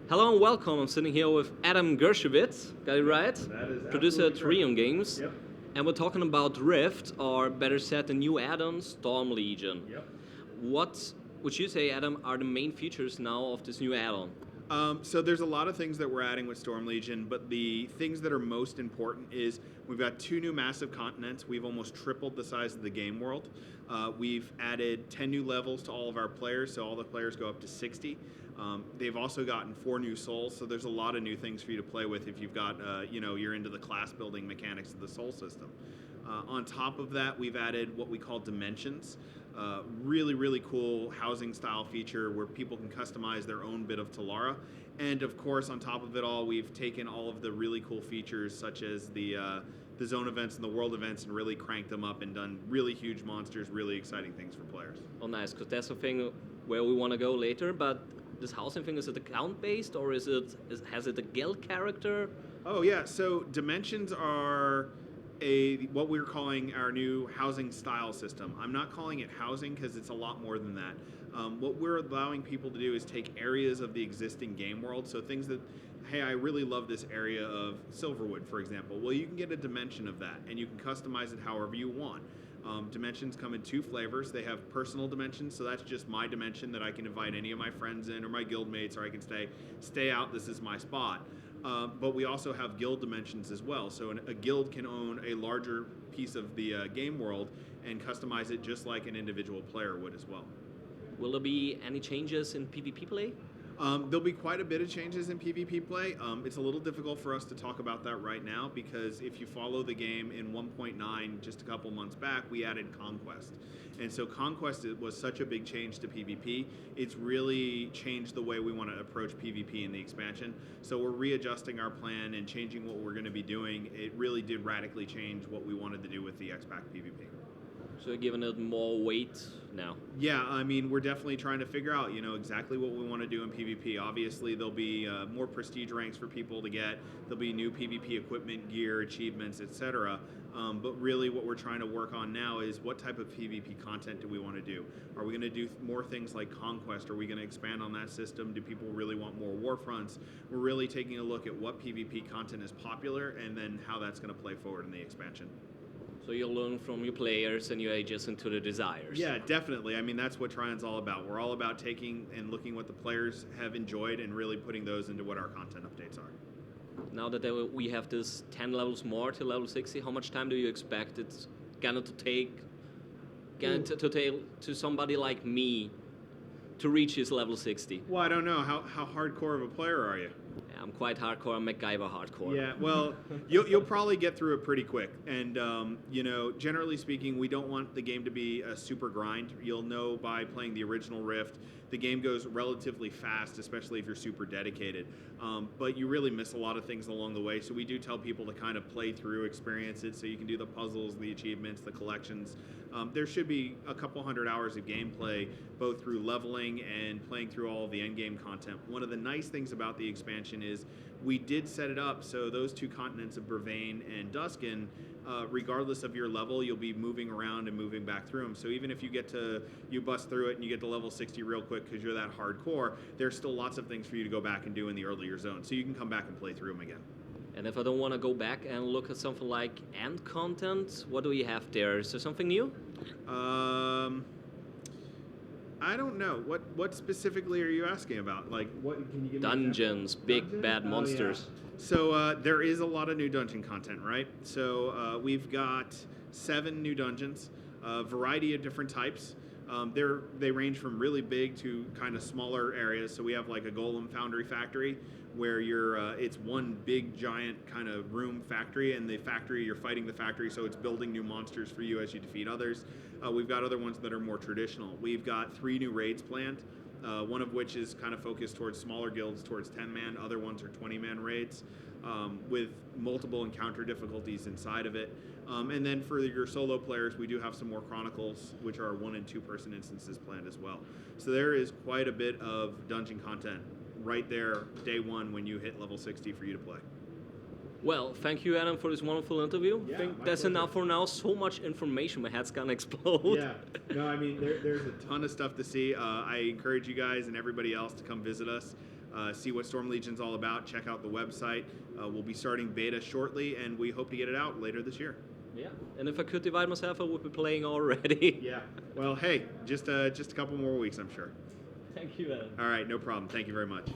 Hello and welcome. I'm sitting here with Adam Gershowitz, got it right? That is Producer at absolutely Trion Games. Yep. And we're talking about Rift, or better said, the new add-on, Storm Legion. Yep. What would you say, Adam, are the main features now of this new add-on? So there's a lot of things that we're adding with Storm Legion, but the things that are most important is we've got 2 new massive continents. We've almost tripled the size of the game world. We've added 10 new levels to all of our players, so all the players go up to 60. They've also gotten 4 new souls, so there's a lot of new things for you to play with if you've got, you're into the class building mechanics of the soul system. On top of that, we've added what we call dimensions. Really cool housing style feature where people can customize their own bit of Talara. And of course, on top of it all, we've taken all of the really cool features such as the zone events and the world events and really cranked them up and done really huge monsters, really exciting things for players. Oh, nice, because that's the thing where we want to go later, but this housing thing, is it account-based, or has it a guild character? Oh yeah, so dimensions are what we're calling our new housing style system. I'm not calling it housing because it's a lot more than that. What we're allowing people to do is take areas of the existing game world, so things that, hey, I really love this area of Silverwood, for example. Well, you can get a dimension of that, and you can customize it however you want. Dimensions come in 2 flavors. They have personal dimensions, so that's just my dimension that I can invite any of my friends in or my guild mates, or I can stay out, this is my spot. But we also have guild dimensions as well. So a guild can own a larger piece of the game world and customize it just like an individual player would as well. Will there be any changes in PvP play? There'll be quite a bit of changes in PvP play. It's a little difficult for us to talk about that right now because if you follow the game in 1.9 just a couple months back, we added Conquest. And so Conquest was such a big change to PvP. It's really changed the way we want to approach PvP in the expansion. So we're readjusting our plan and changing what we're going to be doing. It really did radically change what we wanted to do with the X-Pac PvP. So you're giving it more weight now? Yeah, I mean, we're definitely trying to figure out, exactly what we want to do in PvP. Obviously, there'll be more prestige ranks for people to get. There'll be new PvP equipment, gear, achievements, etc. But really what we're trying to work on now is what type of PvP content do we want to do? Are we going to do more things like Conquest? Are we going to expand on that system? Do people really want more war fronts? We're really taking a look at what PvP content is popular and then how that's going to play forward in the expansion. So you'll learn from your players and you adjust into the desires. Yeah, definitely. I mean, that's what Trion's all about. We're all about taking and looking what the players have enjoyed and really putting those into what our content updates are. Now that we have this 10 levels more to level 60, how much time do you expect it's gonna to take to somebody like me to reach his level 60? Well, I don't know. How hardcore of a player are you? Yeah, I'm quite hardcore. I'm MacGyver hardcore. Yeah, well, you'll probably get through it pretty quick. And, generally speaking, we don't want the game to be a super grind. You'll know by playing the original Rift, the game goes relatively fast, especially if you're super dedicated. But you really miss a lot of things along the way. So we do tell people to kind of play through, experience it, so you can do the puzzles, the achievements, the collections. There should be a couple hundred hours of gameplay, both through leveling and playing through all of the endgame content. One of the nice things about the expansion is we did set it up so those 2 continents of Brevane and Duskin, regardless of your level, you'll be moving around and moving back through them. So even if you bust through it and you get to level 60 real quick because you're that hardcore, there's still lots of things for you to go back and do in the earlier zone. So you can come back and play through them again. And if I don't want to go back and look at something like end content, what do we have there? Is there something new? I don't know. What specifically are you asking about? Like, what can you give me? Dungeons, big bad monsters. Yeah. So there is a lot of new dungeon content, right? So we've got 7 new dungeons, a variety of different types. They range from really big to kind of smaller areas. So we have like a Golem Foundry Factory, where it's one big giant kind of room factory, and you're fighting the factory, so it's building new monsters for you as you defeat others. We've got other ones that are more traditional. We've got 3 new raids planned, one of which is kind of focused towards smaller guilds, towards 10-man. Other ones are 20-man raids with multiple encounter difficulties inside of it. And then for your solo players, we do have some more Chronicles, which are 1- and 2-person instances planned as well. So there is quite a bit of dungeon content right there, day 1, when you hit level 60 for you to play. Well, thank you, Adam, for this wonderful interview. Yeah, I think my that's pleasure. enough for now. So much information, my head's gonna explode. Yeah, no, I mean, there's a ton of stuff to see. I encourage you guys and everybody else to come visit us. see what Storm Legion's all about, check out the website. We'll be starting beta shortly, and we hope to get it out later this year. Yeah, and if I could divide myself, I would be playing already. Yeah. Well, hey, just a couple more weeks, I'm sure. Thank you, Adam. All right, no problem. Thank you very much.